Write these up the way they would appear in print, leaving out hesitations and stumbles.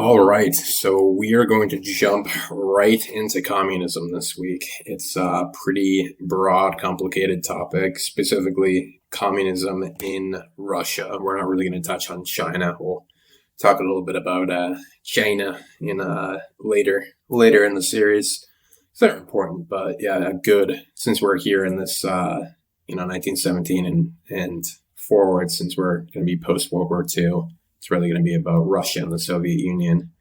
All right, so we are going to jump right into communism this week. It's a pretty broad, complicated topic, specifically communism in Russia. We're not really going to touch on China. We'll talk a little bit about China in later in the series. It's not important, but yeah, good. Since we're here in this 1917 and forward, since we're going to be post World War II. It's really going to be about Russia and the Soviet Union.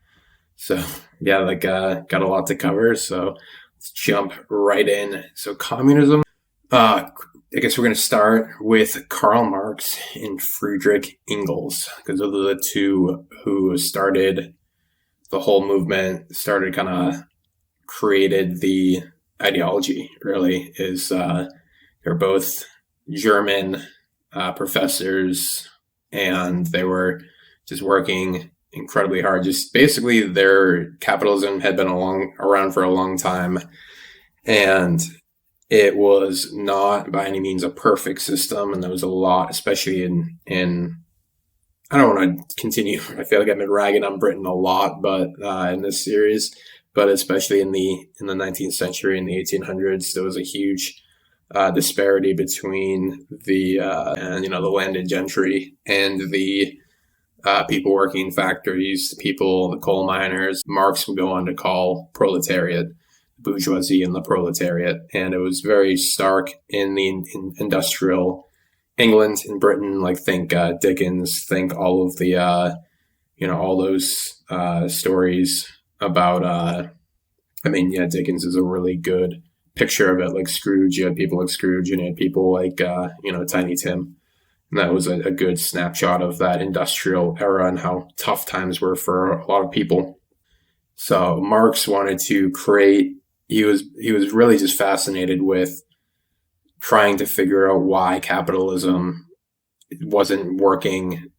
So yeah, got a lot to cover. So let's jump right in. So communism. I guess we're going to start with Karl Marx and Friedrich Engels, because those are the two who started the whole movement, started kind of created the ideology. Really, they're both German professors, and they were just working incredibly hard. Just basically, their capitalism had been around for a long time, and it was not by any means a perfect system. And there was a lot, especially in I don't want to continue. I feel like I've been ragging on Britain a lot, but in this series, but especially in the 19th century, in the 1800s, there was a huge disparity between the landed gentry and the people working in factories, the coal miners. Marx would go on to call proletariat, bourgeoisie and the proletariat. And it was very stark in industrial England and Britain. Like think Dickens, think all of the, all those stories about, Dickens is a really good picture of it. Like Scrooge, you had people like Scrooge, and you had people like, Tiny Tim. And that was a good snapshot of that industrial era and how tough times were for a lot of people. So Marx wanted to create, he was really just fascinated with trying to figure out why capitalism wasn't working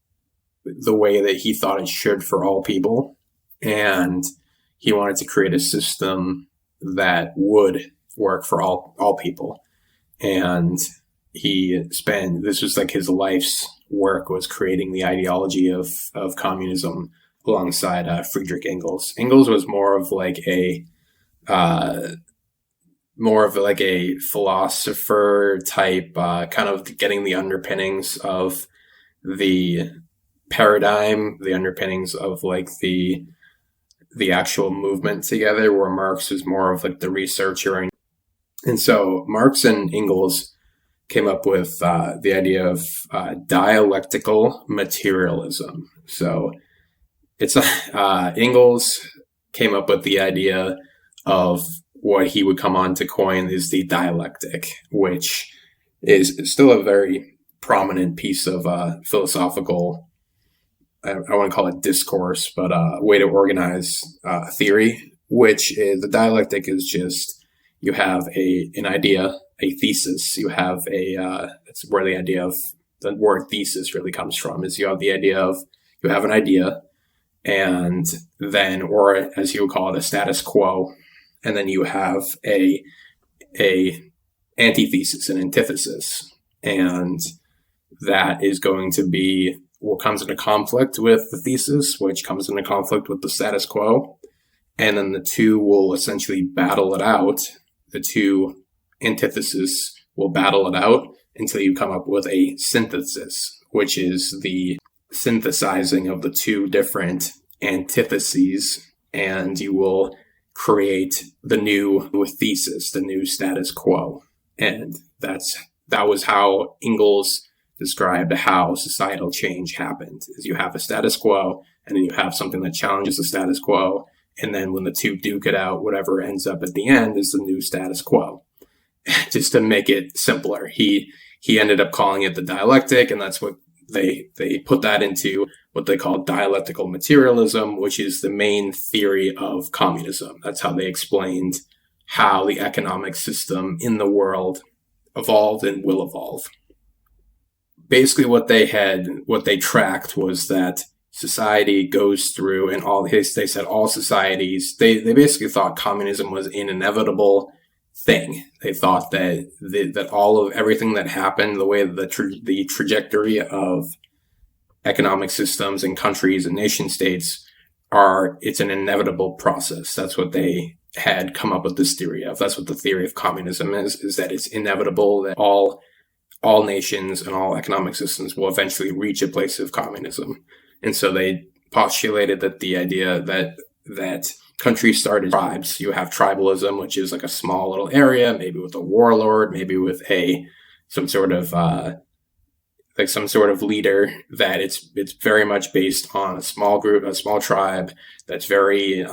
the way that he thought it should for all people. And he wanted to create a system that would work for all people. And this was like his life's work, was creating the ideology of communism alongside Friedrich Engels. Engels was more of a philosopher type, kind of getting the underpinnings of the paradigm, the underpinnings of like the actual movement together, where Marx was more of like the researcher. And so Marx and Engels came up with the idea of dialectical materialism. So it's Engels came up with the idea of what he would come on to coin is the dialectic, which is still a very prominent piece of philosophical, I want to call it discourse, but way to organize theory, which is, the dialectic is just, you have an idea, a thesis. You have that's where the idea of the word thesis really comes from, is you have the idea of, you have an idea, and then, or as you would call it, a status quo. And then you have a antithesis, an antithesis. And that is going to be what comes into conflict with the thesis, which comes into conflict with the status quo. And then the two will essentially battle it out. The two antithesis will battle it out until you come up with a synthesis, which is the synthesizing of the two different antitheses, and you will create the new thesis, the new status quo. And that was how Engels described how societal change happened, is you have a status quo, and then you have something that challenges the status quo, and then when the two duke it out, whatever ends up at the end is the new status quo. Just to make it simpler, he ended up calling it the dialectic, and that's what they put that into what they call dialectical materialism, which is the main theory of communism. That's how they explained how the economic system in the world evolved and will evolve. Basically what they tracked was that society goes through, and they said all societies, they basically thought communism was an inevitable thing. They thought that all of everything that happened, the way the trajectory of economic systems and countries and nation states it's an inevitable process. That's what they had come up with this theory of. That's what the theory of communism is that it's inevitable that all nations and all economic systems will eventually reach a place of communism. And so they postulated that the idea that countries start as tribes. You have tribalism, which is like a small little area, maybe with a warlord, maybe with some sort of leader, that it's very much based on a small group, a small tribe that's very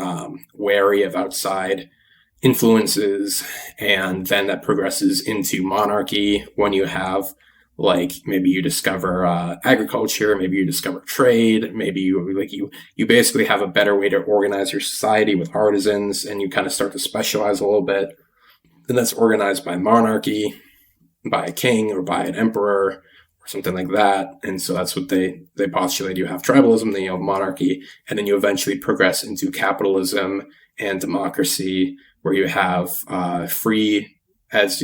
wary of outside influences, and then that progresses into monarchy when you have, like, maybe you discover agriculture, maybe you discover trade, maybe you basically have a better way to organize your society with artisans, and you kind of start to specialize a little bit. And that's organized by monarchy, by a king or by an emperor or something like that. And so that's what they postulate. You have tribalism, then you have monarchy, and then you eventually progress into capitalism and democracy, where you have free, as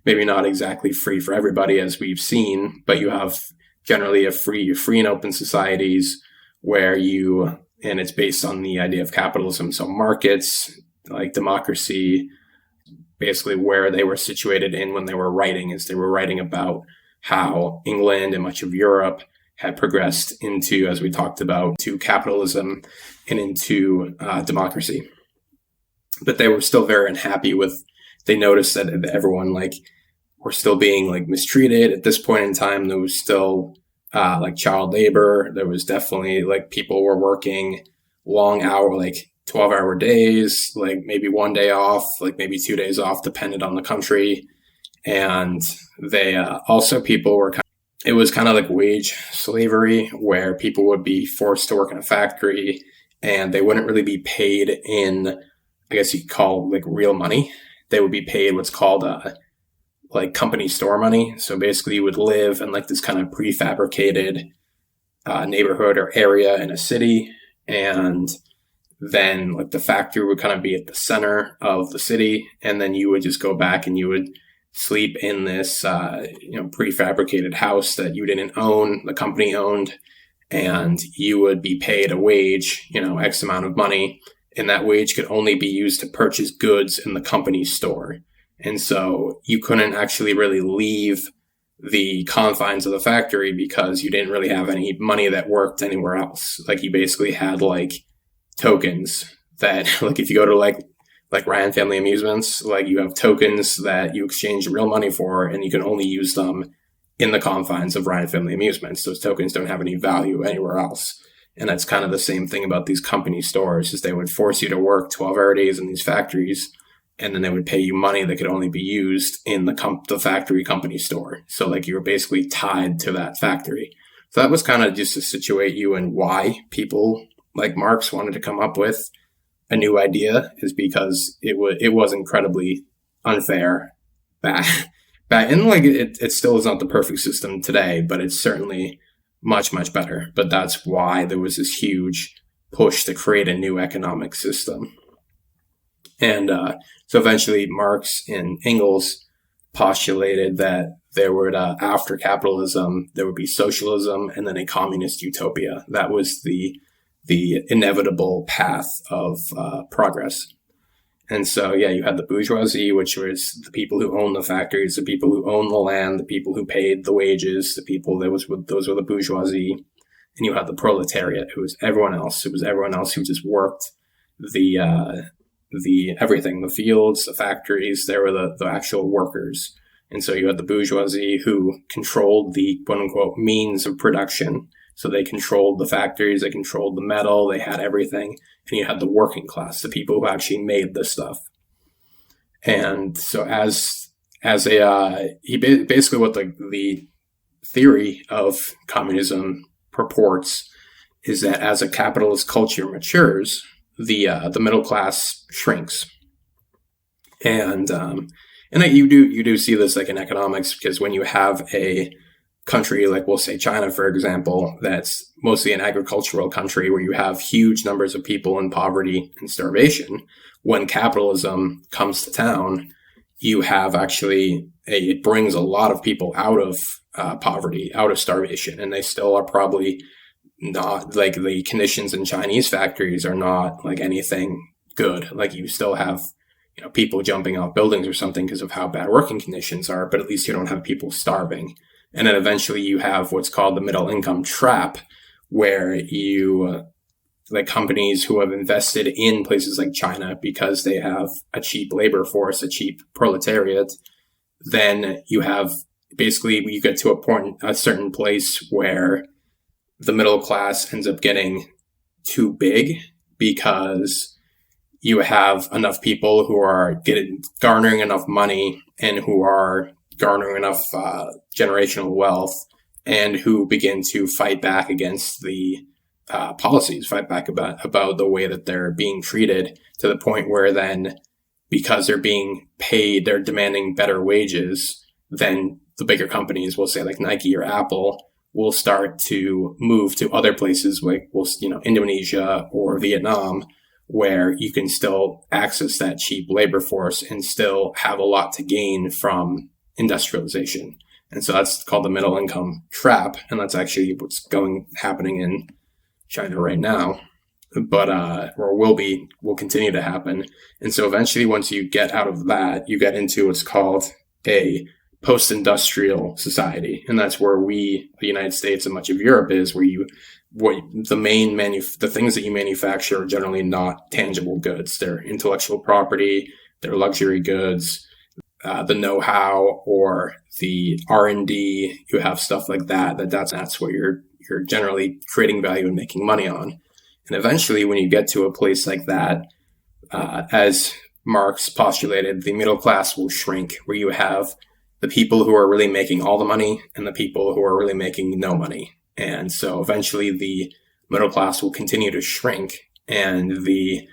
maybe not exactly free for everybody as we've seen, but you have generally free and open societies and it's based on the idea of capitalism. So markets, like democracy, basically where they were situated in when they were writing about how England and much of Europe had progressed into, as we talked about, to capitalism and into democracy. But they were still very unhappy they noticed that everyone were still being mistreated. At this point in time, there was still child labor. There was definitely people were working long hour, 12-hour days, maybe one day off, maybe 2 days off, depended on the country. And they people were it was kind of like wage slavery, where people would be forced to work in a factory and they wouldn't really be paid in, I guess you could call real money. They would be paid what's called company store money. So basically you would live in this kind of prefabricated neighborhood or area in a city. And then the factory would kind of be at the center of the city. And then you would just go back and you would sleep in this, prefabricated house that you didn't own, the company owned, and you would be paid a wage, X amount of money. And that wage could only be used to purchase goods in the company store. And so you couldn't actually really leave the confines of the factory because you didn't really have any money that worked anywhere else. You basically had tokens that if you go to Ryan Family Amusements, you have tokens that you exchange real money for, and you can only use them in the confines of Ryan Family Amusements. Those tokens don't have any value anywhere else. And that's kind of the same thing about these company stores, is they would force you to work 12-hour days in these factories, and then they would pay you money that could only be used in the factory company store. So you were basically tied to that factory. So that was kind of just to situate you in why people like Marx wanted to come up with a new idea, is because it was incredibly unfair back and it still is not the perfect system today, but it's certainly much, much better. But that's why there was this huge push to create a new economic system. And so eventually Marx and Engels postulated that there would, after capitalism, there would be socialism and then a communist utopia. That was the inevitable path of progress. And so, you had the bourgeoisie, which was the people who owned the factories, the people who owned the land, the people who paid the wages, those were the bourgeoisie. And you had the proletariat, who was everyone else. It was everyone else who just worked the everything, the fields, the factories. They were the actual workers. And so you had the bourgeoisie, who controlled the quote unquote means of production. So they controlled the factories, they controlled the metal, they had everything. And you had the working class, the people who actually made this stuff. And so basically what the theory of communism purports is that as a capitalist culture matures, the middle class shrinks. And you do see this in economics, because when you have a country we'll say China, for example, that's mostly an agricultural country, where you have huge numbers of people in poverty and starvation, when capitalism comes to town, you have it brings a lot of people out of poverty, out of starvation, and they still are probably not like the conditions in Chinese factories are not like anything good. Like you still have, people jumping off buildings or something because of how bad working conditions are, but at least you don't have people starving. And then eventually you have what's called the middle income trap, where you, like companies who have invested in places like China because they have a cheap labor force, a cheap proletariat, then you have basically, you get to a certain place where the middle class ends up getting too big because you have enough people who are garnering enough money and who are garnering enough generational wealth, and who begin to fight back against the policies, fight back about the way that they're being treated, to the point where then, because they're being paid, they're demanding better wages, then the bigger companies, will say like Nike or Apple, will start to move to other places like, Indonesia or Vietnam, where you can still access that cheap labor force and still have a lot to gain from industrialization. And so that's called the middle income trap. And that's actually what's happening in China right now, but, or will continue to happen. And so eventually, once you get out of that, you get into what's called a post-industrial society. And that's where the United States and much of Europe is, where the things that you manufacture are generally not tangible goods. They're intellectual property, they're luxury goods, the know-how or the R&D, you have stuff like that's what you're generally creating value and making money on. And eventually, when you get to a place like that, as Marx postulated, the middle class will shrink, where you have the people who are really making all the money and the people who are really making no money. And so eventually the middle class will continue to shrink, and the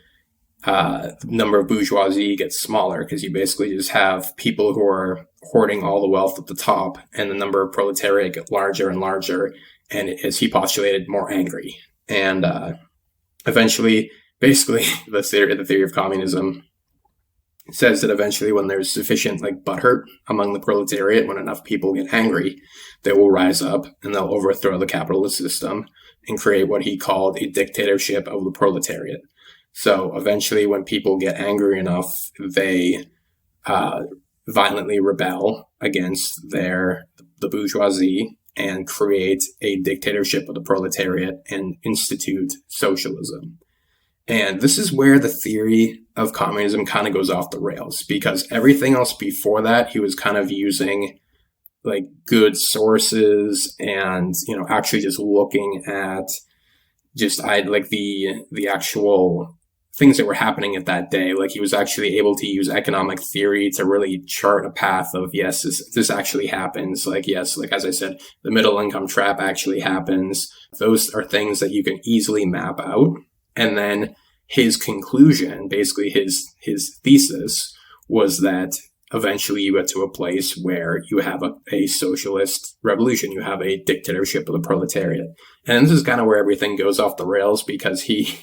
number of bourgeoisie gets smaller, because you basically just have people who are hoarding all the wealth at the top, and the number of proletariat get larger and larger, and as he postulated, more angry. And eventually, basically, the theory of communism says that eventually, when there's sufficient butthurt among the proletariat, when enough people get angry, they will rise up and they'll overthrow the capitalist system and create what he called a dictatorship of the proletariat. So eventually, when people get angry enough, they violently rebel against the bourgeoisie and create a dictatorship of the proletariat and institute socialism. And this is where the theory of communism kind of goes off the rails, because everything else before that, he was kind of using good sources and, actually just looking at the actual things that were happening at that day. He was actually able to use economic theory to really chart a path of, yes, this actually happens. As I said, the middle income trap actually happens. Those are things that you can easily map out. And then his conclusion, basically his thesis, was that eventually you get to a place where you have a socialist revolution. You have a dictatorship of the proletariat. And this is kind of where everything goes off the rails, because he's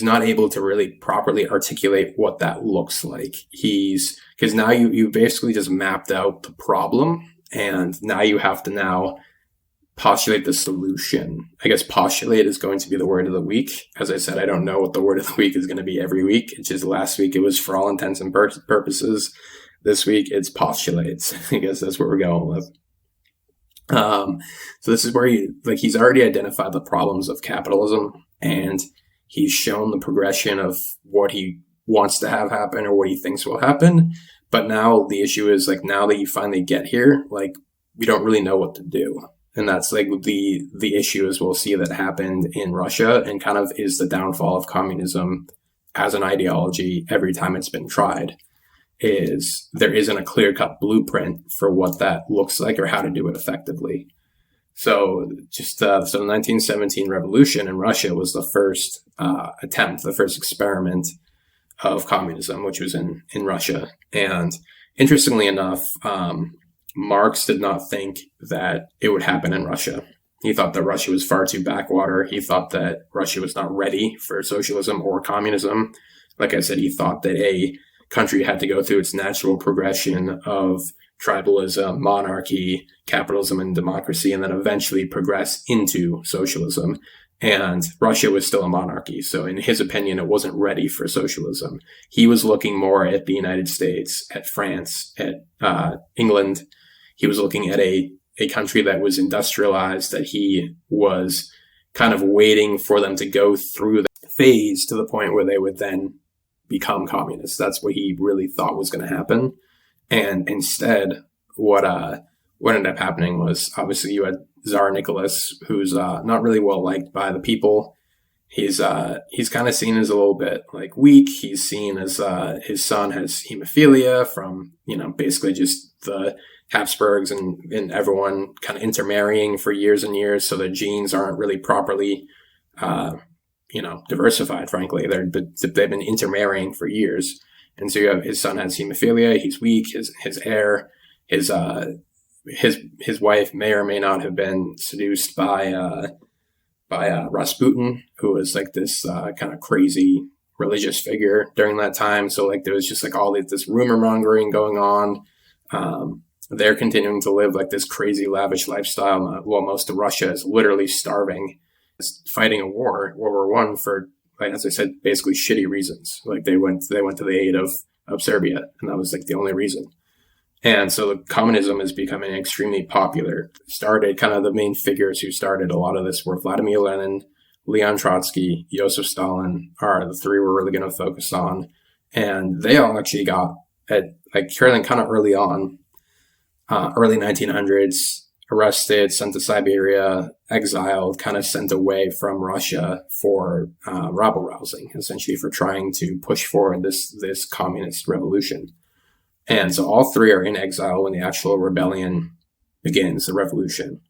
not able to really properly articulate what that looks like. Because now you basically just mapped out the problem, and now you have to postulate the solution. I guess postulate is going to be the word of the week. As I said, I don't know what the word of the week is going to be every week. It's just last week it was for all intents and purposes. This week it's postulates. I guess that's what we're going with. So this is where he's already identified the problems of capitalism, and he's shown the progression of what he wants to have happen or what he thinks will happen. But now the issue is now that you finally get here, we don't really know what to do. And that's the issue, as we'll see, that happened in Russia, and kind of is the downfall of communism as an ideology every time it's been tried, is there isn't a clear-cut blueprint for what that looks like or how to do it effectively. So the 1917 revolution in Russia was the first attempt, the first experiment of communism, which was in Russia. And interestingly enough, Marx did not think that it would happen in Russia. He thought that Russia was far too backwater. He thought that Russia was not ready for socialism or communism. Like I said, he thought that a country had to go through its natural progression of tribalism, monarchy, capitalism, and democracy, and then eventually progress into socialism. And Russia was still a monarchy. So in his opinion, it wasn't ready for socialism. He was looking more at the United States, at France, at England. He was looking at a country that was industrialized, that he was kind of waiting for them to go through the phase to the point where they would then become communists. That's what he really thought was going to happen. And instead, what ended up happening was, obviously you had Tsar Nicholas, who's not really well liked by the people. He's kind of seen as a little bit like weak. He's seen as his son has hemophilia from, basically just the Habsburgs and everyone kind of intermarrying for years and years. So the genes aren't really properly, diversified, frankly. They've been intermarrying for years. And so you have his son has hemophilia. He's weak. His heir, his wife may or may not have been seduced by Rasputin, who was like this kind of crazy religious figure during that time. So like there was just like all this rumor mongering going on. They're continuing to live like this crazy lavish lifestyle while most of Russia is literally starving, fighting a war, World War I, for, like, as I said, basically shitty reasons. Like they went to the aid of Serbia, and that was like the only reason. And so the communism is becoming extremely popular. Started kind of the main figures who started a lot of this were Vladimir Lenin, Leon Trotsky, Joseph Stalin are the three we're really going to focus on. And they all actually got at like kind of early on, early 1900s, arrested, sent to Siberia, exiled, kind of sent away from Russia for rabble rousing, essentially for trying to push forward this communist revolution. And so all three are in exile when the actual rebellion begins, the revolution.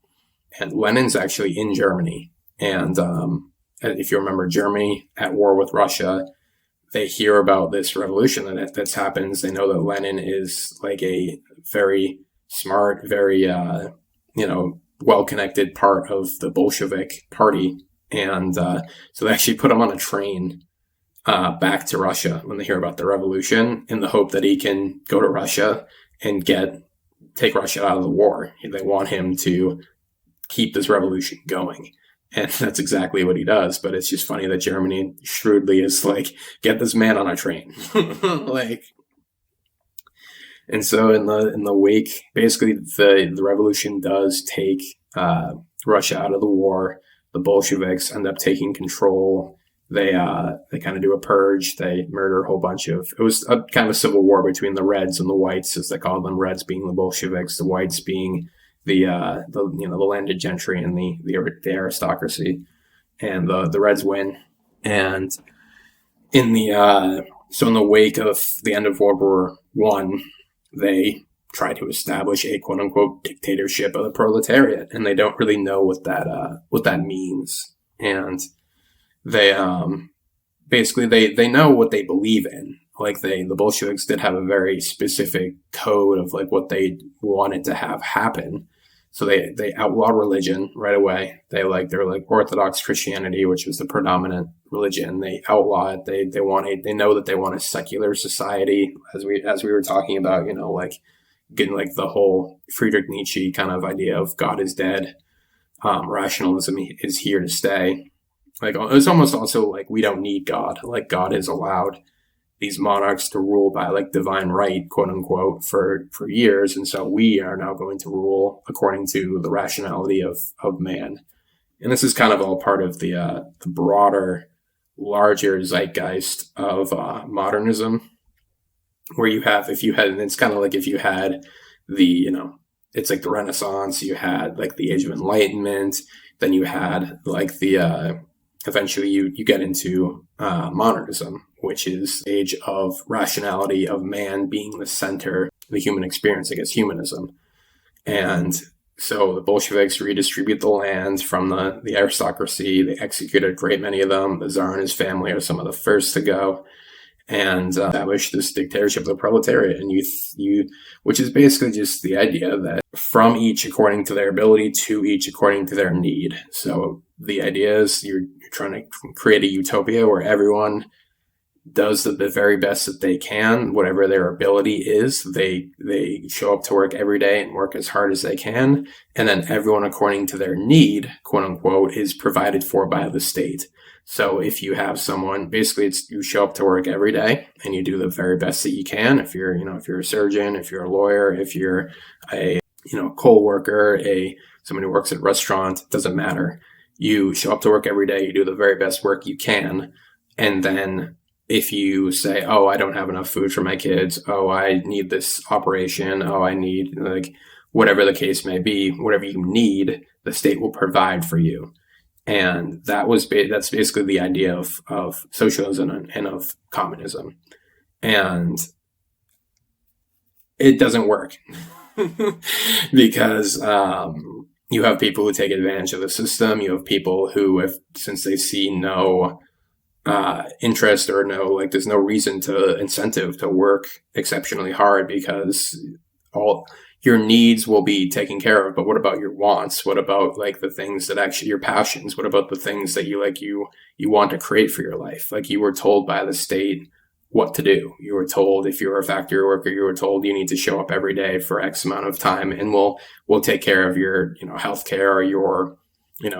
And Lenin's actually in Germany. And if you remember, Germany at war with Russia, they hear about this revolution that's happens. They know that Lenin is like a very smart, very, well-connected part of the Bolshevik party. And so they actually put him on a train back to Russia when they hear about the revolution, in the hope that he can go to Russia and take Russia out of the war. They want him to keep this revolution going. And that's exactly what he does. But it's just funny that Germany shrewdly is like, get this man on a train. And so in the wake, basically the revolution does take Russia out of the war. The Bolsheviks end up taking control. They kind of do a purge. They murder a whole bunch of. It was a kind of a civil war between the Reds and the Whites, as they call them. Reds being the Bolsheviks, the Whites being the landed gentry and the aristocracy. And the Reds win. And in the wake of the end of World War I, they try to establish a quote unquote dictatorship of the proletariat, and they don't really know what that means. And they basically they know what they believe in. Like the Bolsheviks did have a very specific code of like what they wanted to have happen. So they outlaw religion right away. They're like Orthodox Christianity, which was the predominant religion. They outlaw it. They know that they want a secular society, as we were talking about, like getting like the whole Friedrich Nietzsche kind of idea of God is dead. Rationalism is here to stay. Like it's almost also like we don't need God. Like God has allowed these monarchs to rule by like divine right, quote unquote, for years. And so we are now going to rule according to the rationality of man. And this is kind of all part of the broader, larger zeitgeist of modernism, where it's kind of like if you had it's like the Renaissance, you had like the Age of Enlightenment, then you had like eventually you get into modernism, which is the age of rationality, of man being the center, the human experience, I guess, humanism. And so the Bolsheviks redistribute the land from the aristocracy. They executed a great many of them. The Tsar and his family are some of the first to go, and establish this dictatorship of the proletariat. And which is basically just the idea that from each according to their ability, to each according to their need. So the idea is you're trying to create a utopia where everyone does the very best that they can, whatever their ability is. They show up to work every day and work as hard as they can. And then everyone, according to their need, quote unquote, is provided for by the state. So if you have someone, basically it's you show up to work every day and you do the very best that you can. If you're, if you're a surgeon, if you're a lawyer, if you're a, coal worker, someone who works at a restaurant, doesn't matter. You show up to work every day, you do the very best work you can. And then if you say, oh, I don't have enough food for my kids, oh, I need this operation, oh, I need, like, whatever the case may be, whatever you need, the state will provide for you. And that's basically the idea of socialism and of communism. And it doesn't work because you have people who take advantage of the system. You have people who, since they see no interest or there's no reason to incentive to work exceptionally hard because all your needs will be taken care of. But what about your wants? What about the things that actually your passions? What about the things that you want to create for your life? Like, you were told by the state what to do. You were told, if you were a factory worker, you were told you need to show up every day for X amount of time and we'll take care of your, healthcare or your,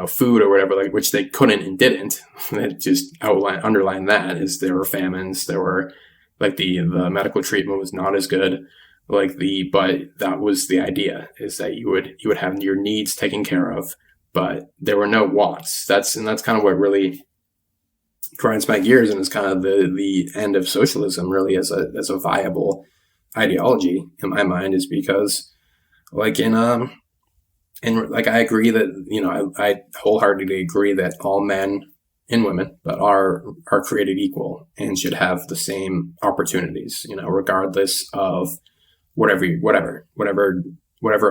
food or whatever, which they couldn't and didn't. It just underlined that is there were famines, there were the medical treatment was not as good. But that was the idea, is that you would have your needs taken care of, but there were no wants. That's kind of what really grinds my gears, and is kind of the end of socialism, really, as a viable ideology in my mind, is because I agree that I wholeheartedly agree that all men and women are created equal and should have the same opportunities, regardless of whatever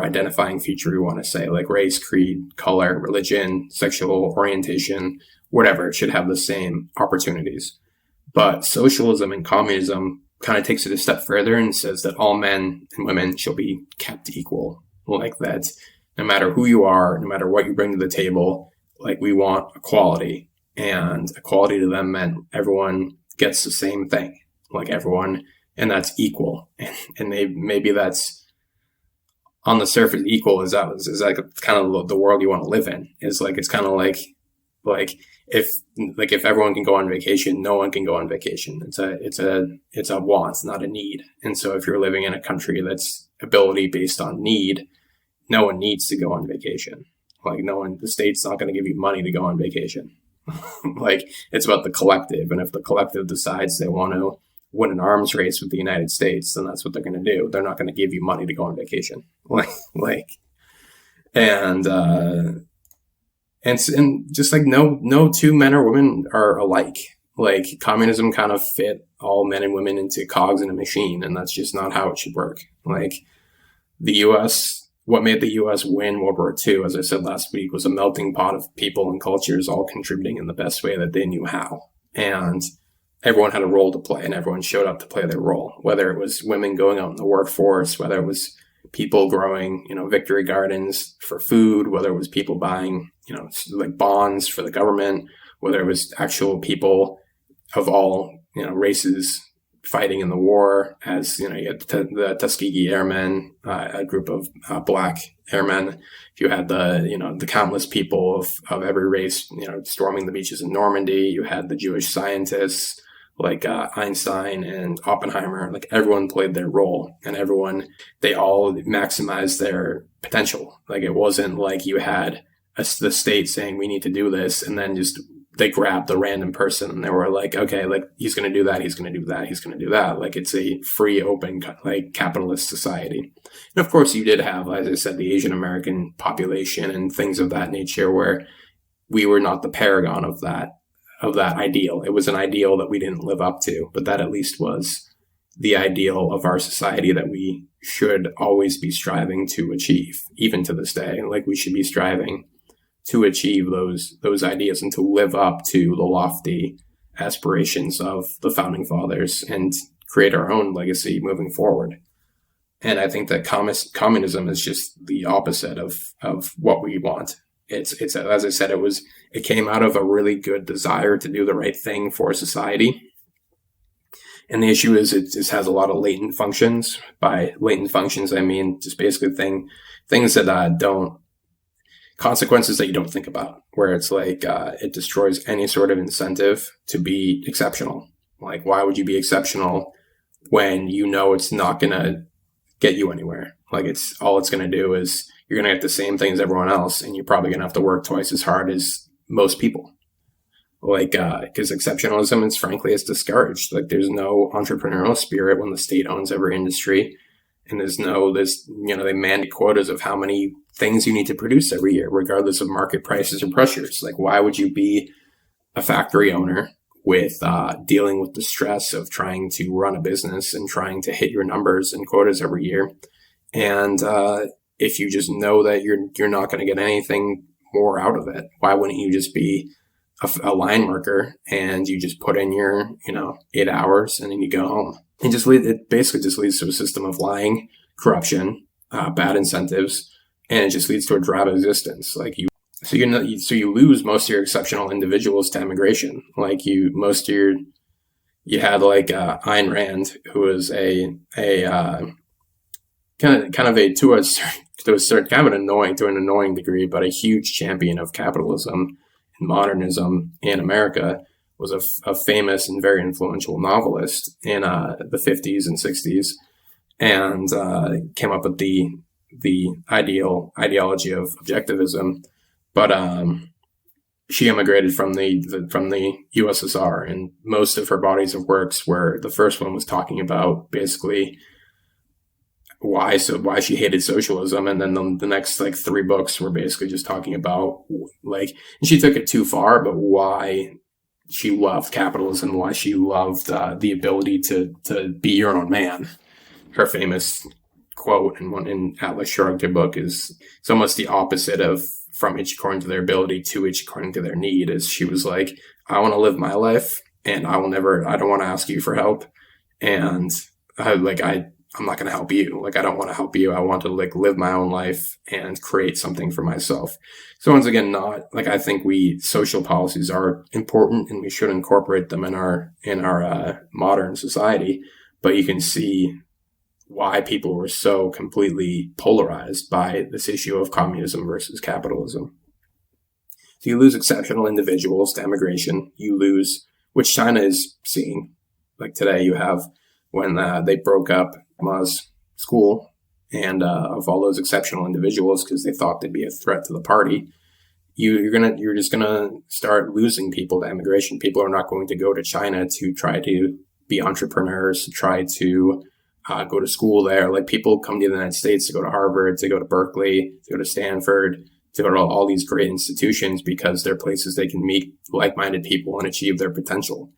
identifying feature you want to say, like race, creed, color, religion, sexual orientation, whatever. It should have the same opportunities. But socialism and communism kind of takes it a step further and says that all men and women shall be kept equal. Like that, no matter who you are, no matter what you bring to the table, we want equality. And equality to them meant everyone gets the same thing. Everyone, and that's equal. And maybe that's on the surface equal is kind of the world you want to live in. It's kind of like if everyone can go on vacation, no one can go on vacation. It's a want, not a need. And so if you're living in a country that's ability based on need, no one needs to go on vacation. The state's not going to give you money to go on vacation. It's about the collective. And if the collective decides they want to win an arms race with the United States, then that's what they're going to do. They're not going to give you money to go on vacation. And just no two men or women are alike. Communism kind of fit all men and women into cogs in a machine, and that's just not how it should work. The U.S., what made the U.S. win World War II, as I said last week, was a melting pot of people and cultures all contributing in the best way that they knew how. And everyone had a role to play, and everyone showed up to play their role, whether it was women going out in the workforce, whether it was people growing, victory gardens for food, whether it was people buying, bonds for the government, whether it was actual people of all, races fighting in the war, as, you had the Tuskegee Airmen, a group of black airmen. You had the countless people of every race, storming the beaches in Normandy. You had the Jewish scientists, Einstein and Oppenheimer. Everyone played their role, and they all maximized their potential. It wasn't like you had the state saying we need to do this, and then just they grabbed the random person and they were okay, he's going to do that, he's going to do that, he's going to do that. It's a free, open, capitalist society. And of course you did have, as I said, the Asian American population and things of that nature, where we were not the paragon of that ideal. It was an ideal that we didn't live up to, but that at least was the ideal of our society that we should always be striving to achieve, even to this day. We should be striving to achieve those ideas and to live up to the lofty aspirations of the founding fathers and create our own legacy moving forward. And I think that communism is just the opposite of what we want. It's as I said, it came out of a really good desire to do the right thing for society. And the issue is it just has a lot of latent functions. By latent functions, I mean just basically things that consequences that you don't think about, where it's like it destroys any sort of incentive to be exceptional. Like, why would you be exceptional when you know it's not going to get you anywhere? Like, it's going to do is you're going to get the same thing as everyone else, and you're probably going to have to work twice as hard as most people. Like, because exceptionalism is frankly, it's discouraged. Like, there's no entrepreneurial spirit when the state owns every industry. And they mandate quotas of how many things you need to produce every year, regardless of market prices or pressures. Like, why would you be a factory owner with dealing with the stress of trying to run a business and trying to hit your numbers and quotas every year? And if you just know that you're not going to get anything more out of it, why wouldn't you just be a line worker and you just put in your 8 hours and then you go home? It basically just leads to a system of lying, corruption, bad incentives, and it just leads to a drab existence. Like you lose most of your exceptional individuals to immigration. Like you had like Ayn Rand, who was a kind of to an annoying degree, but a huge champion of capitalism and modernism in America. Was a famous and very influential novelist in the 50s and 60s, and came up with the ideology of objectivism. But she immigrated from the USSR, and most of her bodies of works were, the first one was talking about basically why she hated socialism, and then the next like 3 books were basically just talking about and she took it too far, but why she loved capitalism, why she loved the ability to be your own man. Her famous quote in Atlas Shrugged, her book, is it's almost the opposite of from each according to their ability to each according to their need. Is she was like, I want to live my life, and I don't want to ask you for help, and I'm not going to help you. Like, I don't want to help you. I want to live my own life and create something for myself. So once again, I think social policies are important and we should incorporate them in our modern society. But you can see why people were so completely polarized by this issue of communism versus capitalism. So you lose exceptional individuals to immigration. You lose, which China is seeing. Like today, you have when they broke up Ma's school, and of all those exceptional individuals, because they thought they'd be a threat to the party, you're just gonna start losing people to immigration. People are not going to go to China to try to be entrepreneurs, to try to go to school there. Like, people come to the United States to go to Harvard, to go to Berkeley, to go to Stanford, to go to all these great institutions because they're places they can meet like-minded people and achieve their potential.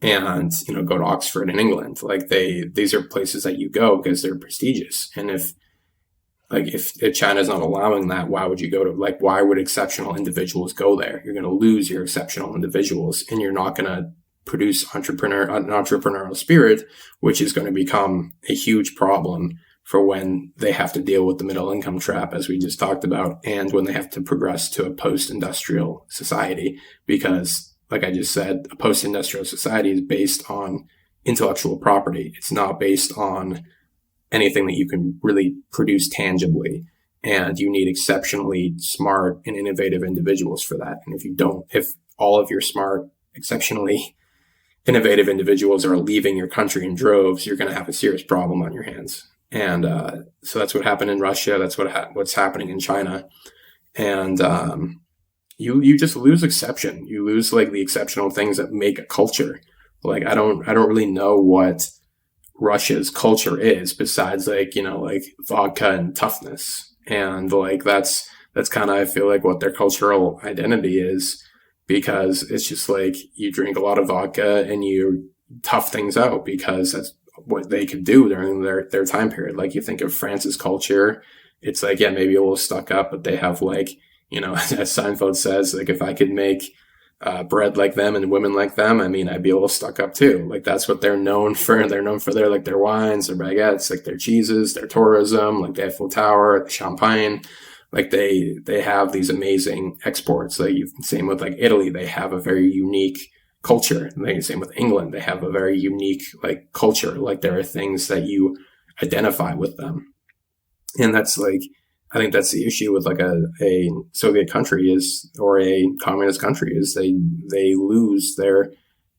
And, go to Oxford in England. Like, these are places that you go because they're prestigious. And if China's not allowing that, why would you go to, why would exceptional individuals go there? You're going to lose your exceptional individuals, and you're not going to produce an entrepreneurial spirit, which is going to become a huge problem for when they have to deal with the middle income trap, as we just talked about, and when they have to progress to a post-industrial society. Because, like I just said, a post-industrial society is based on intellectual property. It's not based on anything that you can really produce tangibly. And you need exceptionally smart and innovative individuals for that. And if all of your smart, exceptionally innovative individuals are leaving your country in droves, you're going to have a serious problem on your hands. And so that's what happened in Russia. That's what's happening in China. And you just lose exception. You lose the exceptional things that make a culture. Like, I don't really know what Russia's culture is besides vodka and toughness. And that's kind of, I feel like, what their cultural identity is, because it's just you drink a lot of vodka and you tough things out because that's what they could do during their time period. Like, you think of France's culture, it's maybe a little stuck up, but they have as Seinfeld says, if I could make bread like them and women like them, I'd be a little stuck up too. That's what they're known for. They're known for their wines, their baguettes, their cheeses, their tourism, the Eiffel Tower, champagne. They have these amazing exports. Same with Italy. They have a very unique culture. And same with England. They have a very unique like culture. Like there are things that you identify with them. And that's like, I think that's the issue with like a Soviet country is, or a communist country is they lose their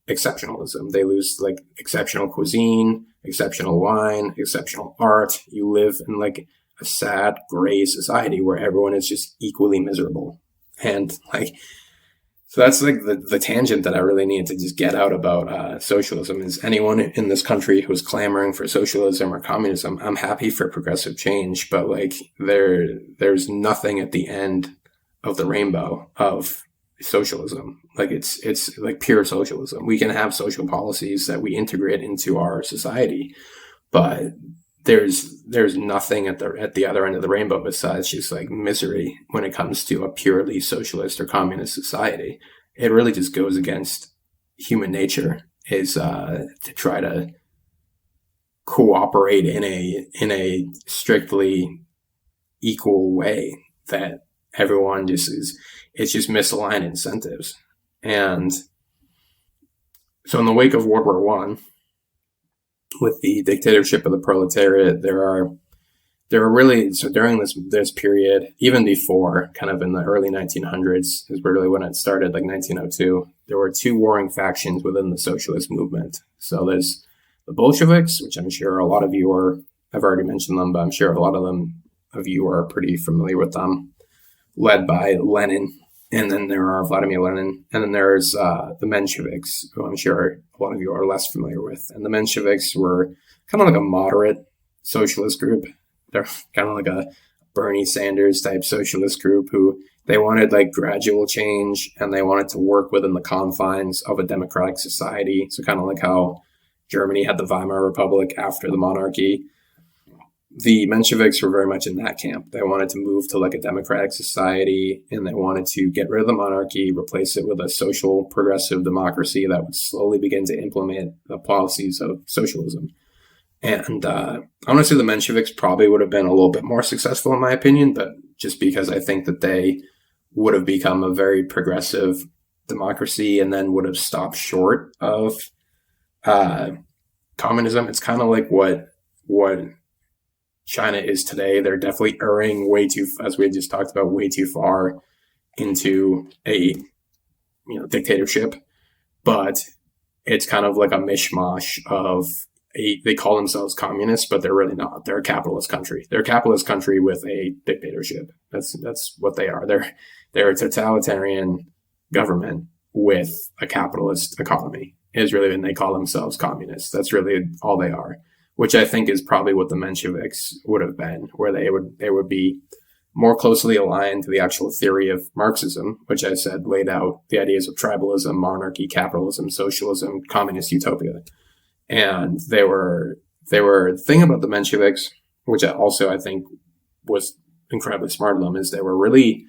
exceptionalism. They lose like exceptional cuisine, exceptional wine, exceptional art. You live in like a sad, gray society where everyone is just equally miserable. And like, so that's like the tangent that I really need to just get out about socialism is anyone in this country who's clamoring for socialism or communism, I'm happy for progressive change, but like there's nothing at the end of the rainbow of socialism. Like it's like pure socialism. We can have social policies that we integrate into our society, but there's nothing at the other end of the rainbow besides just like misery when it comes to a purely socialist or communist society. It really just goes against human nature is to try to cooperate in a strictly equal way that everyone just is. It's just misaligned incentives. And so in the wake of World War One, with the dictatorship of the proletariat, there are really, so during this period, even before, kind of in the early 1900s, is really when it started, like 1902, there were two warring factions within the socialist movement. So there's the Bolsheviks, which I'm sure a lot of you I've already mentioned them, but I'm sure a lot of you are pretty familiar with them, led by Lenin. And then there are Vladimir Lenin. And then there's the Mensheviks, who I'm sure a lot of you are less familiar with. And the Mensheviks were kind of like a moderate socialist group. They're kind of like a Bernie Sanders type socialist group who they wanted like gradual change and they wanted to work within the confines of a democratic society. So kind of like how Germany had the Weimar Republic after the monarchy. The Mensheviks were very much in that camp. They wanted to move to like a democratic society and they wanted to get rid of the monarchy, replace it with a social progressive democracy that would slowly begin to implement the policies of socialism. And honestly, the Mensheviks probably would have been a little bit more successful in my opinion, but just because I think that they would have become a very progressive democracy and then would have stopped short of communism. It's kind of like what China is today. They're definitely erring way too, as we just talked about, way too far into a dictatorship. But it's kind of like a mishmash of they call themselves communists, but they're really not. They're a capitalist country. They're a capitalist country with a dictatorship. That's what they are. They're a totalitarian government with a capitalist economy. Is really when they call themselves communists. That's really all they are. Which I think is probably what the Mensheviks would have been, where they would be more closely aligned to the actual theory of Marxism, which I said laid out the ideas of tribalism, monarchy, capitalism, socialism, communist utopia. And the thing about the Mensheviks, which also I think was incredibly smart of them, is they were really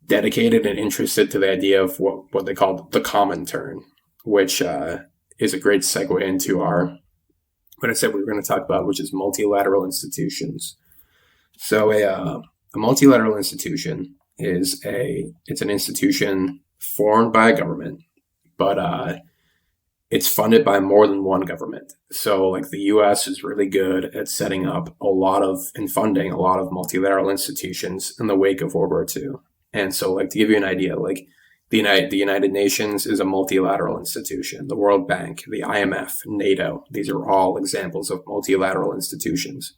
dedicated and interested to the idea of what they called the Comintern, which is a great segue into what I said we were going to talk about, which is multilateral institutions. So a multilateral institution it's an institution formed by a government, but it's funded by more than one government. So like the U.S. is really good at setting up and funding a lot of multilateral institutions in the wake of World War II. And so like to give you an idea, like the United Nations is a multilateral institution. The World Bank, the IMF, NATO, these are all examples of multilateral institutions.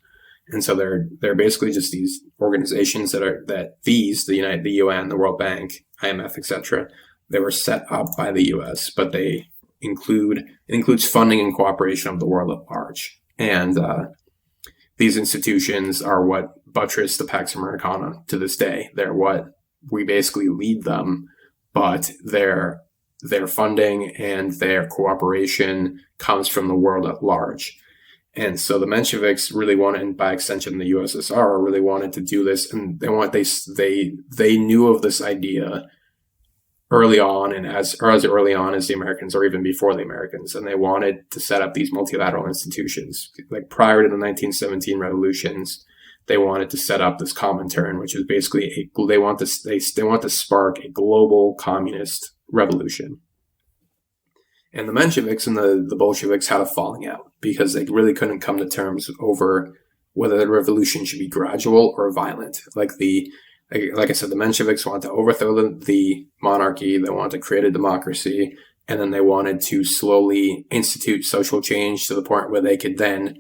And so they're basically just these organizations the UN, the World Bank, IMF, etc. They were set up by the US, but it includes funding and cooperation of the world at large. And these institutions are what buttress the Pax Americana to this day. They're what we basically lead them, but their funding and their cooperation comes from the world at large. And so the Mensheviks really wanted, and by extension the USSR really wanted to do this, and they knew of this idea early on, and as early on as the Americans, or even before the Americans, and they wanted to set up these multilateral institutions. Like prior to the 1917 revolutions, they wanted to set up this Comintern, which is basically they want to spark a global communist revolution. And the Mensheviks and the Bolsheviks had a falling out because they really couldn't come to terms over whether the revolution should be gradual or violent. Like I said, the Mensheviks wanted to overthrow the monarchy. They wanted to create a democracy. And then they wanted to slowly institute social change to the point where they could then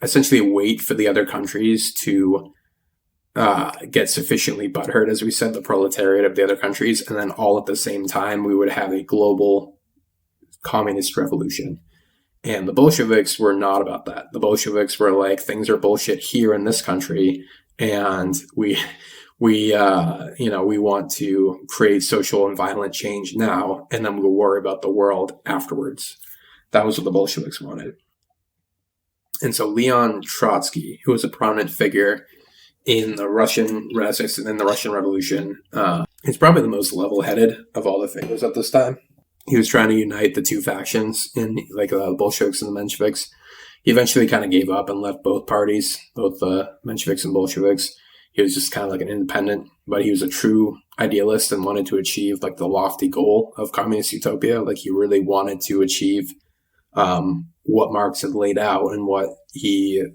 essentially wait for the other countries to get sufficiently butthurt, as we said, the proletariat of the other countries. And then all at the same time, we would have a global communist revolution. And the Bolsheviks were not about that. The Bolsheviks were like, things are bullshit here in this country. And we want to create social and violent change now, and then we'll worry about the world afterwards. That was what the Bolsheviks wanted. And so Leon Trotsky, who was a prominent figure in the Russian Revolution, he's probably the most level-headed of all the figures at this time. He was trying to unite the two factions, in the Bolsheviks and the Mensheviks. He eventually kind of gave up and left both parties, both the Mensheviks and Bolsheviks. He was just kind of like an independent, but he was a true idealist and wanted to achieve like the lofty goal of communist utopia. Like he really wanted to achieve what Marx had laid out and what he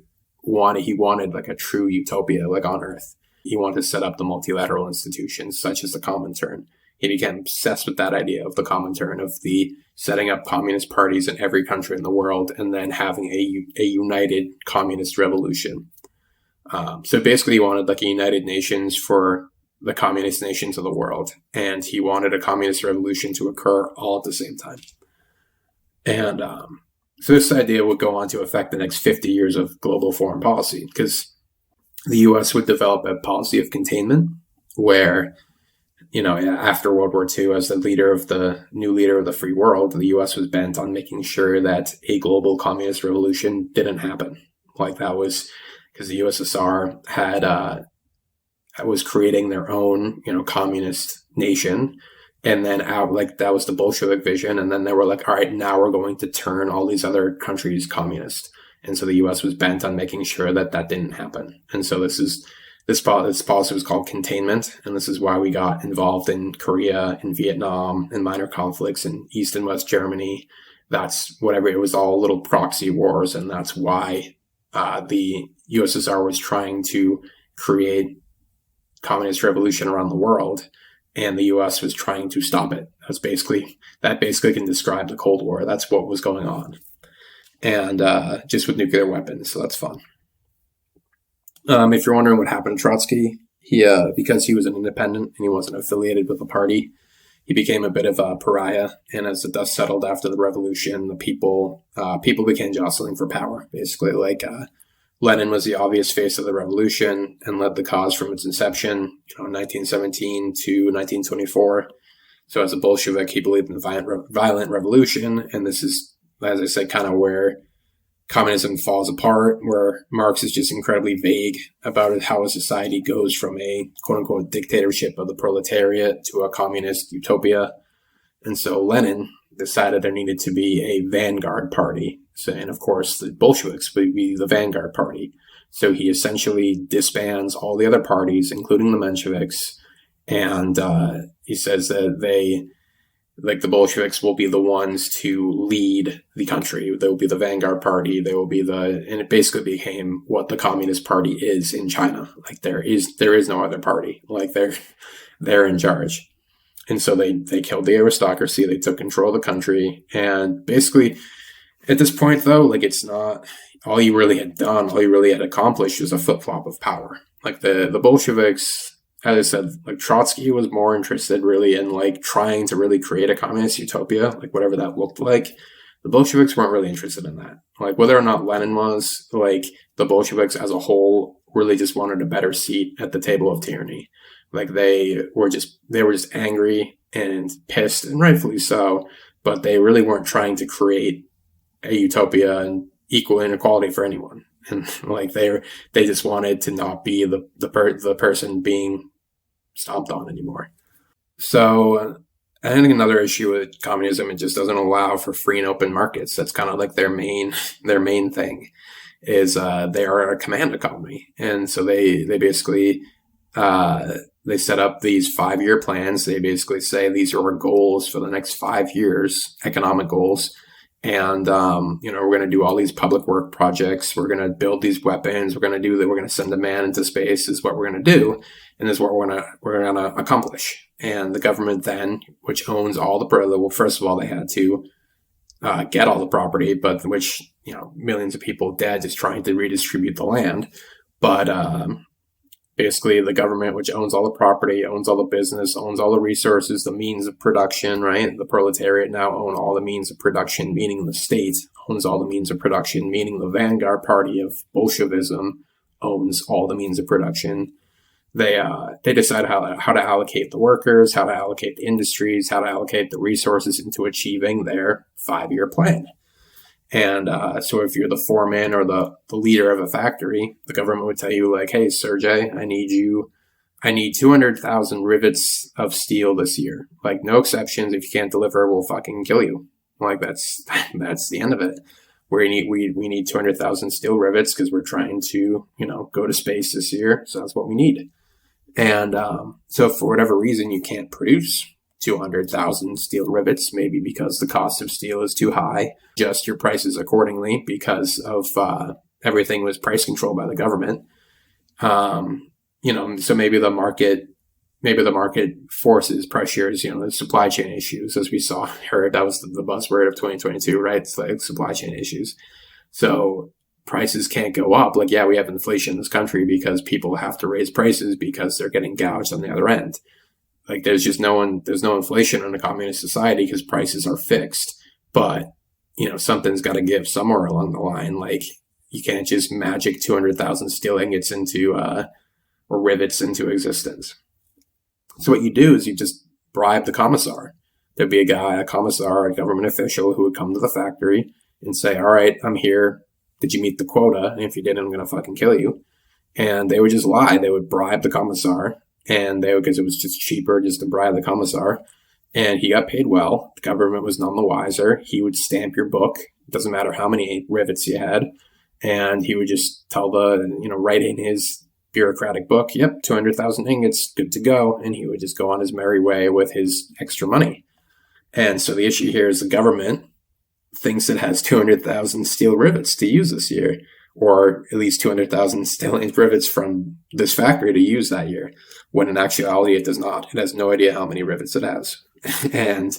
wanted. He wanted like a true utopia, like on Earth. He wanted to set up the multilateral institutions such as the Comintern. He became obsessed with that idea of the Comintern, of the setting up communist parties in every country in the world and then having a united communist revolution. So basically he wanted like a United Nations for the communist nations of the world. And he wanted a communist revolution to occur all at the same time. And so this idea would go on to affect the next 50 years of global foreign policy, because the U.S. would develop a policy of containment where, after World War II, as the new leader of the free world, the U.S. was bent on making sure that a global communist revolution didn't happen. Like that was because the USSR was creating their own, communist nation. And then that was the Bolshevik vision. And then they were like, all right, now we're going to turn all these other countries communist. And so the U.S. was bent on making sure that didn't happen. And so this policy was called containment. And this is why we got involved in Korea, in Vietnam, in minor conflicts in East and West Germany. It was all little proxy wars. And that's why the USSR was trying to create communist revolution around the world, and the U.S. was trying to stop it. That basically can describe the Cold War. That's what was going on, and just with nuclear weapons. So that's fun. If you're wondering what happened to Trotsky, because he was an independent and he wasn't affiliated with the party, he became a bit of a pariah. And as the dust settled after the revolution, the people began jostling for power. Basically, Lenin was the obvious face of the revolution and led the cause from its inception, 1917 to 1924. So as a Bolshevik, he believed in the violent revolution. And this is, as I said, kind of where communism falls apart, where Marx is just incredibly vague about how a society goes from a quote-unquote dictatorship of the proletariat to a communist utopia. And so Lenin decided there needed to be a Vanguard Party. And of course, the Bolsheviks would be the Vanguard Party. So he essentially disbands all the other parties, including the Mensheviks. And he says that the Bolsheviks will be the ones to lead the country. They will be the Vanguard Party. They will be and it basically became what the Communist Party is in China. Like there is no other party. Like they're in charge. And so they killed the aristocracy. They took control of the country. And basically, at this point, though, it's not all you really had accomplished was a flip-flop of power. Like the Bolsheviks, as I said, Trotsky was more interested really in trying to really create a communist utopia, whatever that looked like. The Bolsheviks weren't really interested in that. Whether or not Lenin was, the Bolsheviks as a whole really just wanted a better seat at the table of tyranny. They were just angry and pissed, and rightfully so, but they really weren't trying to create a utopia and equal inequality for anyone. And they just wanted to not be the person being stomped on anymore. So I think another issue with communism, it just doesn't allow for free and open markets. That's kind of their main thing is they are a command economy. And so they basically they set up these 5-year plans. They basically say these are our goals for the next 5 years, economic goals. And, we're going to do all these public work projects. We're going to build these weapons. We're going to do that. We're going to send a man into space. This is what we're going to do. And this is what we're going to accomplish. And the government then, which owns all the well, first of all, they had to get all the property, but which, millions of people dead just trying to redistribute the land. But basically the government, which owns all the property, owns all the business, owns all the resources, the means of production, right? The proletariat now own all the means of production, meaning the state owns all the means of production, meaning the Vanguard Party of Bolshevism owns all the means of production. They decide how to allocate the workers, how to allocate the industries, how to allocate the resources into achieving their 5-year plan. And so if you're the foreman or the leader of a factory, the government would tell you, like, hey, Sergey, I need 200,000 rivets of steel this year. Like, no exceptions. If you can't deliver, we'll fucking kill you. Like, that's the end of it. We need 200,000 steel rivets because we're trying to, go to space this year. So that's what we need. And so if for whatever reason you can't produce 200,000 steel rivets, maybe because the cost of steel is too high, adjust your prices accordingly because of everything was price controlled by the government. So maybe the market forces, pressures, the supply chain issues, as we heard, that was the buzzword of 2022, right? It's like supply chain issues. So prices can't go up. Like, yeah, we have inflation in this country because people have to raise prices because they're getting gouged on the other end. Like, there's no inflation in a communist society because prices are fixed. But, something's got to give somewhere along the line. Like, you can't just magic 200,000 steel ingots or rivets into existence. So what you do is you just bribe the commissar. There'd be a commissar, a government official who would come to the factory and say, all right, I'm here. Did you meet the quota? And if you didn't, I'm going to fucking kill you. And they would just lie. They would bribe the commissar. And because it was just cheaper just to bribe the commissar. And he got paid well. The government was none the wiser. He would stamp your book. It doesn't matter how many rivets you had. And he would just tell write in his bureaucratic book, yep, 200,000 ingots, good to go. And he would just go on his merry way with his extra money. And so the issue here is the government thinks it has 200,000 steel rivets to use this year, or at least 200,000 steel rivets from this factory to use that year, when in actuality it does not. It has no idea how many rivets it has. And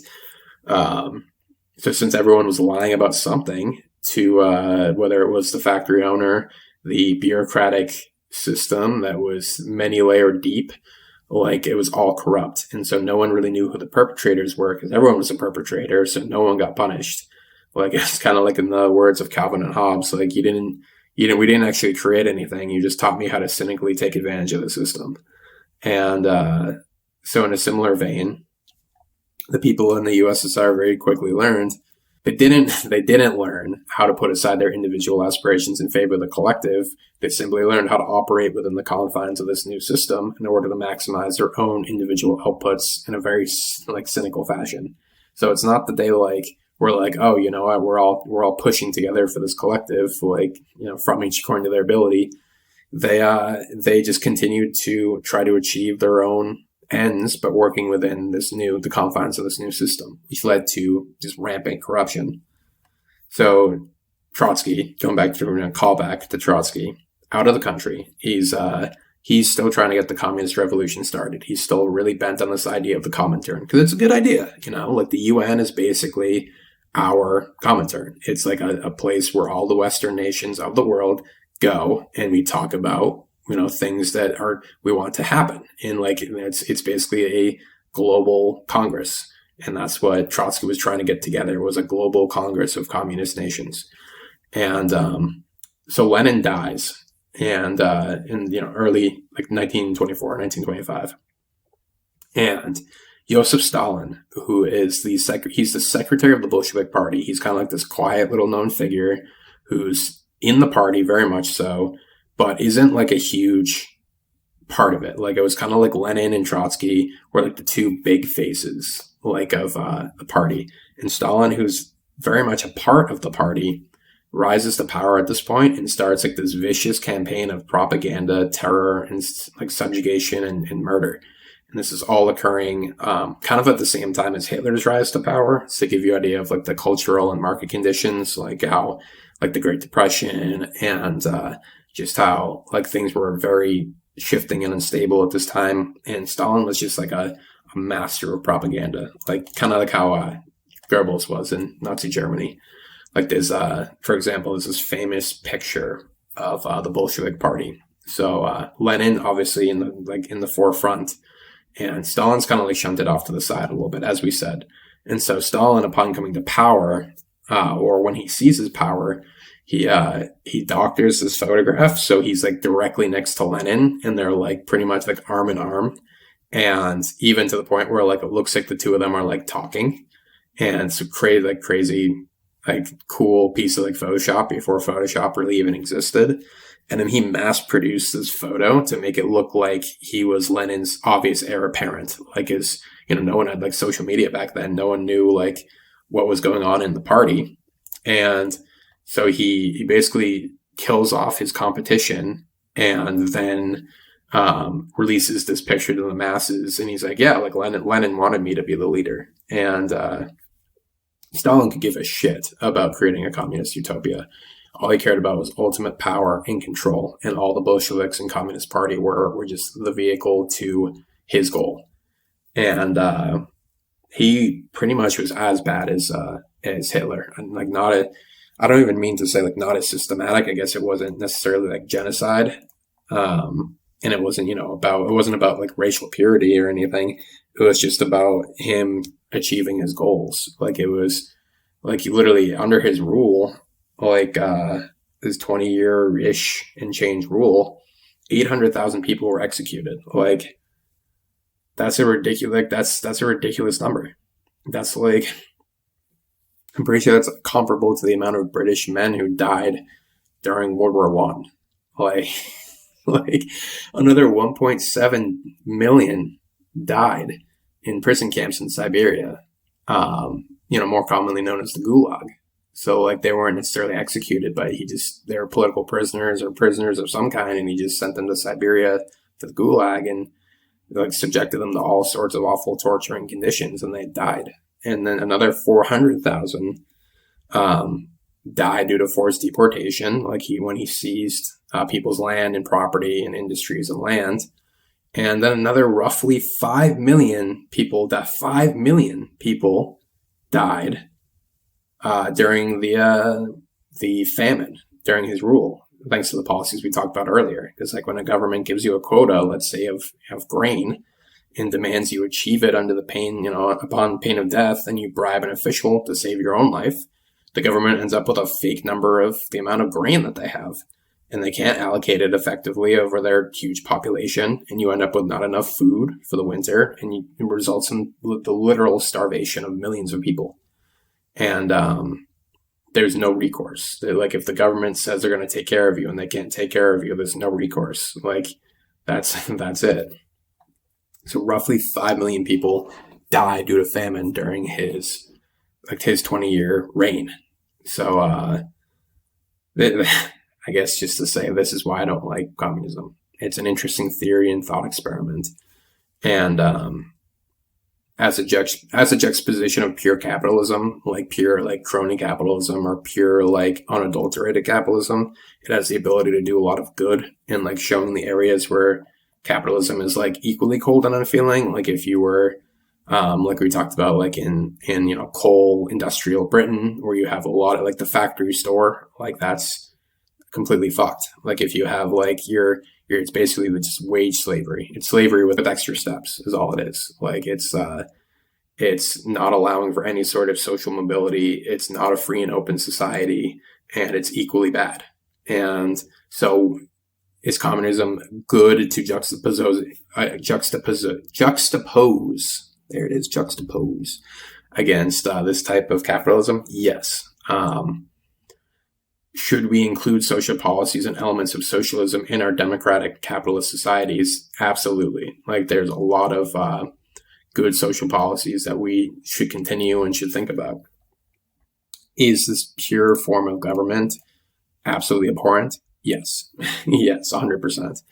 so since everyone was lying about something to whether it was the factory owner, the bureaucratic system that was many layered deep, like, it was all corrupt. And so no one really knew who the perpetrators were because everyone was a perpetrator, so no one got punished. Like, it's kind of like in the words of Calvin and Hobbes, like, we didn't actually create anything. You just taught me how to cynically take advantage of the system. And so in a similar vein, the people in the USSR very quickly learned they didn't learn how to put aside their individual aspirations in favor of the collective. They simply learned how to operate within the confines of this new system in order to maximize their own individual outputs in a very cynical fashion. So it's not that they we're like, oh, you know what, we're all pushing together for this collective, from each according to their ability. They just continued to try to achieve their own ends, but working within the confines of this new system, which led to just rampant corruption. So Trotsky, going back to call back to Trotsky, out of the country, he's still trying to get the communist revolution started. He's still really bent on this idea of the Comintern because it's a good idea. Like, the UN is basically our Comintern. It's like a place where all the Western nations of the world go and we talk about things that we want to happen. And it's basically a global Congress. And that's what Trotsky was trying to get together, was a global Congress of communist nations. And so Lenin dies and in early 1924, 1925. And Joseph Stalin, who is he's the secretary of the Bolshevik Party. He's kind of like this quiet little known figure who's in the party very much so, but isn't a huge part of it. It was kind of like Lenin and Trotsky were the two big faces of the party. And Stalin, who's very much a part of the party, rises to power at this point and starts like this vicious campaign of propaganda, terror, and like subjugation and murder. And this is all occurring kind of at the same time as Hitler's rise to power. So to give you an idea of like the cultural and market conditions, like how like the Great Depression and just how like things were very shifting and unstable at this time. And Stalin was just like a master of propaganda, like kind of like how Goebbels was in Nazi Germany. Like there's, for example, there's this famous picture of the Bolshevik Party. So Lenin, obviously, in the forefront, and Stalin's kind of like shunted off to the side a little bit, as we said. And so Stalin, upon coming to power, or when he seizes power, he doctors his photograph, so he's like directly next to Lenin, and they're like pretty much like arm in arm, and even to the point where like it looks like the two of them are like talking, and it's crazy. Like cool piece of like Photoshop before Photoshop really even existed. And then he mass produced this photo to make it look like he was Lenin's obvious heir apparent. Like no one had like social media back then. No one knew like what was going on in the party. And so he basically kills off his competition and then releases this picture to the masses. And he's like, yeah, like Lenin wanted me to be the leader. And, Stalin could give a shit about creating a communist utopia. All he cared about was ultimate power and control, and all the Bolsheviks and Communist Party were just the vehicle to his goal. And he pretty much was as bad as Hitler, and like I don't even mean to say like not as systematic. I guess it wasn't necessarily like genocide, and it wasn't about like racial purity or anything. It was just about him achieving his goals. Like it was like literally under his rule, like his 20-year-ish and change rule, 800,000 people were executed. Like that's a ridiculous number. That's like, I'm pretty sure that's comparable to the amount of British men who died during World War One. Like another 1.7 million died in prison camps in Siberia, more commonly known as the Gulag. So like they weren't necessarily executed, but they were political prisoners or prisoners of some kind, and he just sent them to Siberia, to the Gulag, and like subjected them to all sorts of awful torturing conditions, and they died. And then another 400,000 died due to forced deportation, like when he seized people's land and property and industries and land. And then another roughly 5 million people died during the famine during his rule, thanks to the policies we talked about earlier. Because like when a government gives you a quota, let's say of grain, and demands you achieve it under the pain, upon pain of death, and you bribe an official to save your own life, the government ends up with a fake number of the amount of grain that they have. And they can't allocate it effectively over their huge population, and you end up with not enough food for the winter, and it results in the literal starvation of millions of people. And there's no recourse. Like if the government says they're going to take care of you and they can't take care of you, there's no recourse. Like that's it. So roughly 5 million people died due to famine during his 20-year reign. So I guess just to say, this is why I don't like communism. It's an interesting theory and thought experiment. And as a juxtaposition of pure capitalism, like pure like crony capitalism or pure like unadulterated capitalism, it has the ability to do a lot of good in like showing the areas where capitalism is like equally cold and unfeeling. Like if you were like we talked about, like in coal industrial Britain, where you have a lot of like the factory store, like that's completely fucked. Like if you have like it's basically just wage slavery. It's slavery with extra steps is all it is. Like it's not allowing for any sort of social mobility. It's not a free and open society, and it's equally bad. And so is communism good to juxtapose against this type of capitalism? Yes. Should we include social policies and elements of socialism in our democratic capitalist societies? Absolutely. Like there's a lot of good social policies that we should continue and should think about. Is this pure form of government absolutely abhorrent? Yes. Yes, 100%.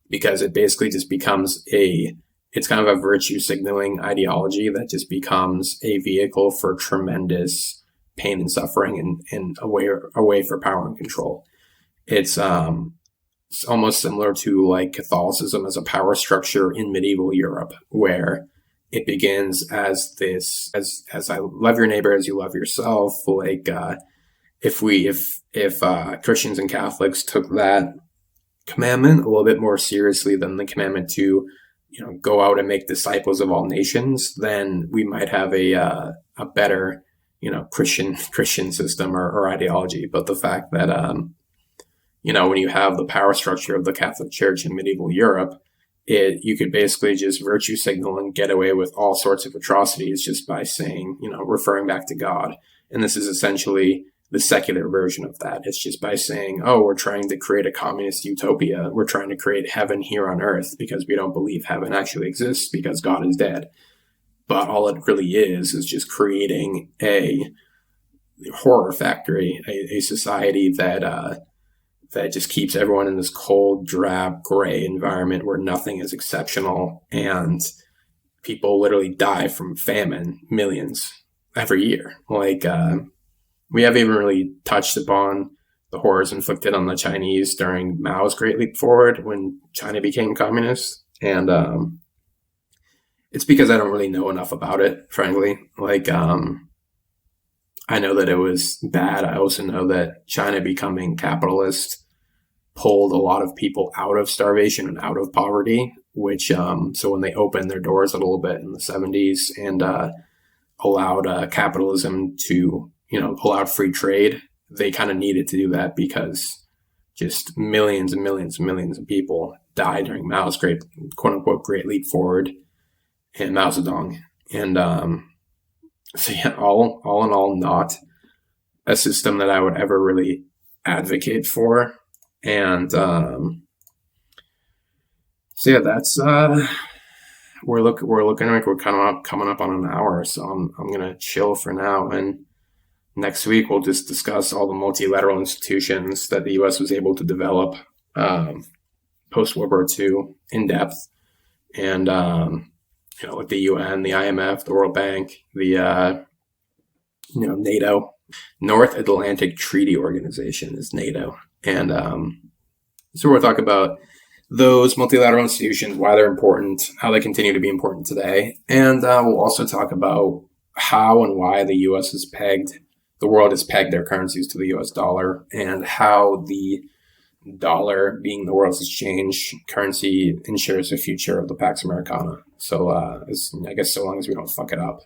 Because it basically just becomes it's kind of a virtue signaling ideology that just becomes a vehicle for tremendous pain and suffering and a way for power and control. It's almost similar to like Catholicism as a power structure in medieval Europe, where it begins as this, as I love your neighbor as you love yourself. Like, if Christians and Catholics took that commandment a little bit more seriously than the commandment to, go out and make disciples of all nations, then we might have a better, Christian system or ideology. But the fact that, when you have the power structure of the Catholic Church in medieval Europe, you could basically just virtue signal and get away with all sorts of atrocities just by saying, referring back to God. And this is essentially the secular version of that. It's just by saying, oh, we're trying to create a communist utopia. We're trying to create heaven here on earth because we don't believe heaven actually exists because God is dead. But all it really is just creating a horror factory, a society that just keeps everyone in this cold, drab, gray environment where nothing is exceptional, and people literally die from famine, millions every year. Like, we haven't even really touched upon the horrors inflicted on the Chinese during Mao's Great Leap Forward when China became communist. And it's because I don't really know enough about it, frankly. Like, I know that it was bad. I also know that China becoming capitalist pulled a lot of people out of starvation and out of poverty, which, so when they opened their doors a little bit in the 70s and allowed capitalism to, allowed free trade, they kind of needed to do that because just millions and millions and millions of people died during Mao's quote unquote, Great Leap Forward and Mao Zedong. And so yeah, all in all, not a system that I would ever really advocate for. And so yeah, that's we're looking like we're coming up on an hour, so I'm gonna chill for now, and next week we'll just discuss all the multilateral institutions that the U.S. was able to develop post World War II in depth, and like the UN, the IMF, the World Bank, the NATO, North Atlantic Treaty Organization is NATO. And so we'll talk about those multilateral institutions, why they're important, how they continue to be important today. And we'll also talk about how and why the world has pegged their currencies to the US dollar, and how the dollar, being the world's exchange currency, ensures the future of the Pax Americana. So I guess so long as we don't fuck it up.